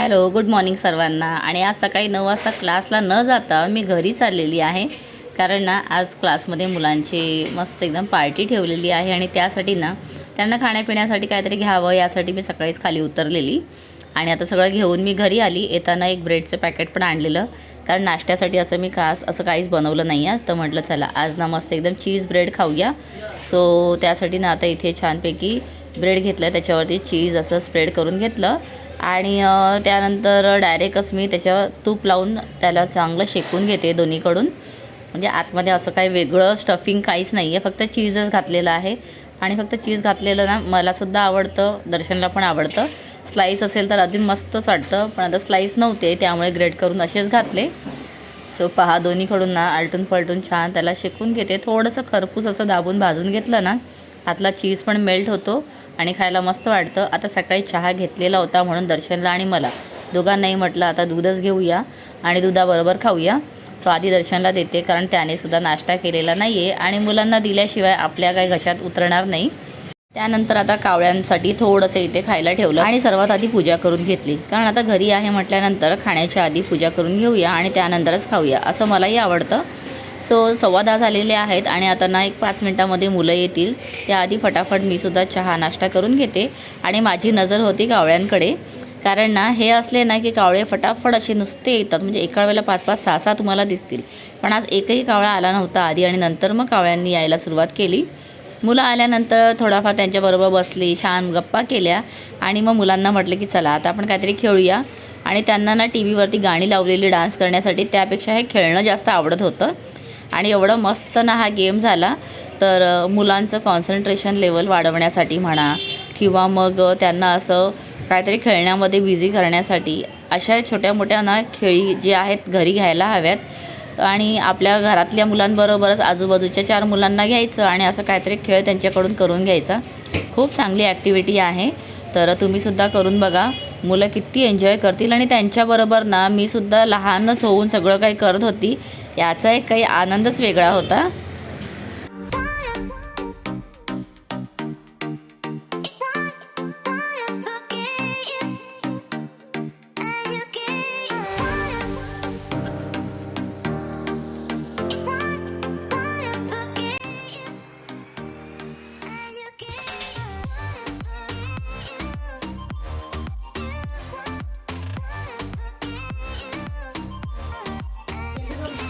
Hello, good morning सर्वांना. आणि आज सकाळी 9 वाजता क्लासला न जाता मी घरी चाललेली आहे. कारण ना आज क्लासमध्ये मुलांची मस्त एकदम पार्टी ठेवलेली आहे आणि त्यासाठी ना त्यांना खाण्यापिण्यासाठी काहीतरी घ्यावं यासाठी मी सकाळीच खाली उतरलेली. आणि आता सगळं घेऊन मी घरी आली. येताना एक ब्रेडचं पॅकेट पण आणलेलं, कारण नाश्त्यासाठी असं मी खास असं काहीच बनवलं नाही आज. तर म्हटलं चला आज ना मस्त एकदम चीज ब्रेड खाऊया. सो त्यासाठी ना आता इथे छानपैकी ब्रेड घेतलं, त्याच्यावरती चीज असं स्प्रेड करून घेतलं आणि त्यानंतर डायरेक्टच मी त्याच्यावर तूप लावून त्याला चांगलं शेकून घेते दोन्हीकडून. म्हणजे आतमध्ये असं काही वेगळं स्टफिंग काहीच नाही आहे, फक्त चीजच घातलेलं आहे. आणि फक्त चीज घातलेलं ना मलासुद्धा आवडतं, दर्शनला पण आवडतं. स्लाईस असेल तर अजून मस्तच वाटतं, पण आता स्लाईस नव्हते त्यामुळे ग्रेट करून असेच घातले. सो पहा, दोन्हीकडून ना आलटून पलटून छान त्याला शेकून घेते. थोडंसं खरपूस असं दाबून भाजून घेतलं ना आतला चीज पण मेल्ट होतो आणि खायला मस्त वाटतं. आता सकाळी चहा घेतलेला होता म्हणून दर्शनला आणि मला दोघांनाही म्हटलं आता दूधच घेऊया आणि दुधाबरोबर खाऊया. सो आधी दर्शनला देते, कारण त्यानेसुद्धा नाश्ता केलेला नाही आहे आणि मुलांना दिल्याशिवाय आपल्या काही घशात उतरणार नाही. त्यानंतर आता कावळ्यांसाठी थोडंसं इथे खायला ठेवलं आणि सर्वात आधी पूजा करून घेतली, कारण आता घरी आहे म्हटल्यानंतर खाण्याच्या आधी पूजा करून घेऊया आणि त्यानंतरच खाऊया असं मलाही आवडतं. सो 10:15 झालेले आहेत आणि आता ना एक 5 मिनटामध्ये मुलं येतील. त्याआधी फटाफट मी सुद्धा चहा नाश्ता करून घेते. आणि माझी नजर होती कावळ्यांकडे, कारण ना हे असले ना की कावळे फटाफट असे नुसते येतात, म्हणजे एका वेळेला 5-5, 6-6 तुम्हाला दिसतील. पण आज एकही कावळा आला नव्हता आधी, आणि नंतर मग कावळ्यांनी यायला सुरुवात केली. मुलं आल्यानंतर थोडाफार त्यांच्याबरोबर बसली, छान गप्पा केल्या आणि मग मुलांना म्हटलं की चला आता आपण काहीतरी खेळूया. आणि त्यांना ना टी व्हीवरती गाणी लावलेली डान्स करण्यासाठी त्यापेक्षा हे खेळणं जास्त आवडत होतं. आणि एवढं मस्त ना हा गेम झाला. तर मुलांचं कॉन्सन्ट्रेशन लेवल वाढवण्यासाठी म्हणा, किंवा मग त्यांना असं काहीतरी खेळण्यामध्ये बिझी करण्यासाठी अशा छोट्या मोठ्या ना खेळी जे आहेत घरी घ्यायला हव्यात. आणि आपल्या घरातल्या मुलांबरोबरच आजूबाजूच्या 4 मुलांना घ्यायचं आणि असं काहीतरी खेळ त्यांच्याकडून करून घ्यायचा. खूप चांगली ॲक्टिव्हिटी आहे, तर तुम्हीसुद्धा करून बघा. मुलं किती एन्जॉय करतील. आणि त्यांच्याबरोबर ना मी सुद्धा लहानच होऊन सगळं काही करत होती, याचा एक काही आनंदच वेगळा होता.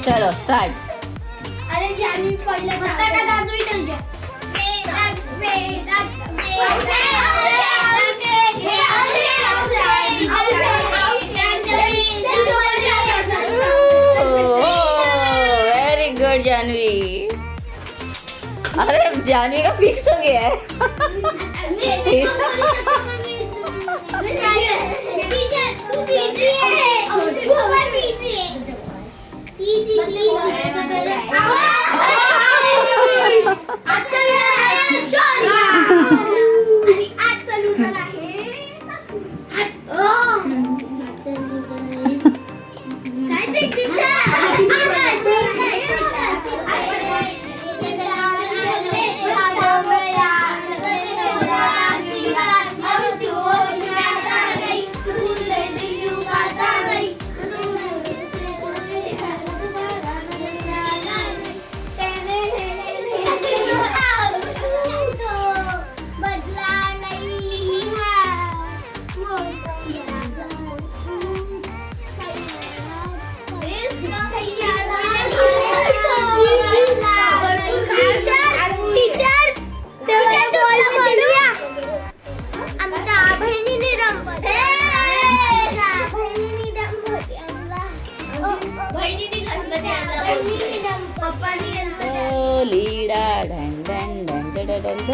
चलो स्टार्ट. अरे जानवी पहिला का दादू इथं घ्या. Very good Janvi. अरे जानवी का फिक्स हो गया है. लीडा ढंग ढंग ढंग ढंग ढंग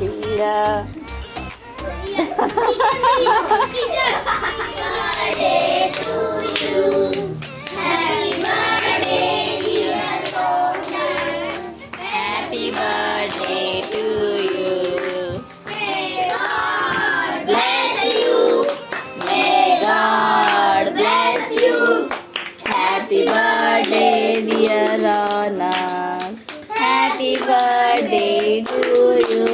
Leda. Happy birthday to you. Bless you. May God bless you. Happy birthday dear Rana. Happy birthday to you.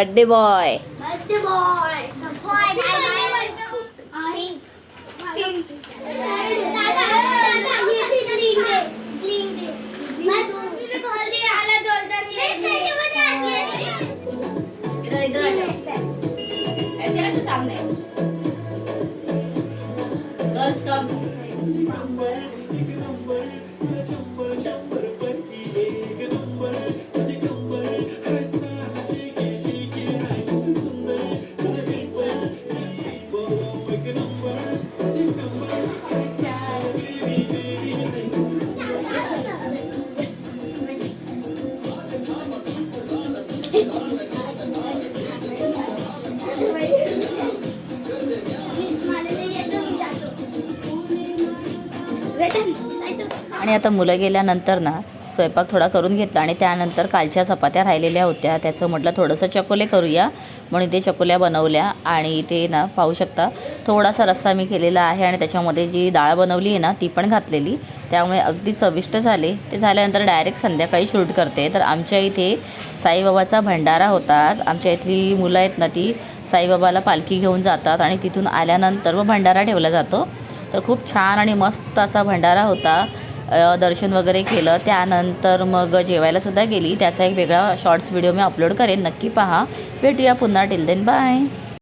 Birthday boy. Birthday boy boy bye इधर इधर आ जाओ. ऐसे आ जाओ सामने. Girls come. आणि आता मुलं गेल्यानंतर ना स्वयंपाक थोडा करून घेतला आणि त्यानंतर कालच्या चपात्या राहिलेल्या होत्या. त्याचं म्हटलं थोडंसं चकोले करूया म्हणून ते चकोल्या बनवल्या. आणि ते ना पाहू शकता थोडासा रस्सा मी केलेला आहे आणि त्याच्यामध्ये जी डाळ बनवली आहे ना ती पण घातलेली, त्यामुळे अगदी चविष्ट झाले. ते झाल्यानंतर डायरेक्ट संध्याकाळी शूट करते. तर आमच्या इथे साईबाबाचा भंडारा होता आज. आमच्या इथली मुलं आहेत ना ती साईबाबाला पालखी घेऊन जातात आणि तिथून आल्यानंतर मग भंडारा ठेवला जातो. तर खूप छान आणि मस्त असा भंडारा होता. दर्शन वगैरे केलं. त्यानंतर मग जेवायलासुद्धा गेली. त्याचा एक वेगळा शॉर्ट्स व्हिडिओ मी अपलोड करेन, नक्की पहा. भेटूया पुन्हा. Till then bye.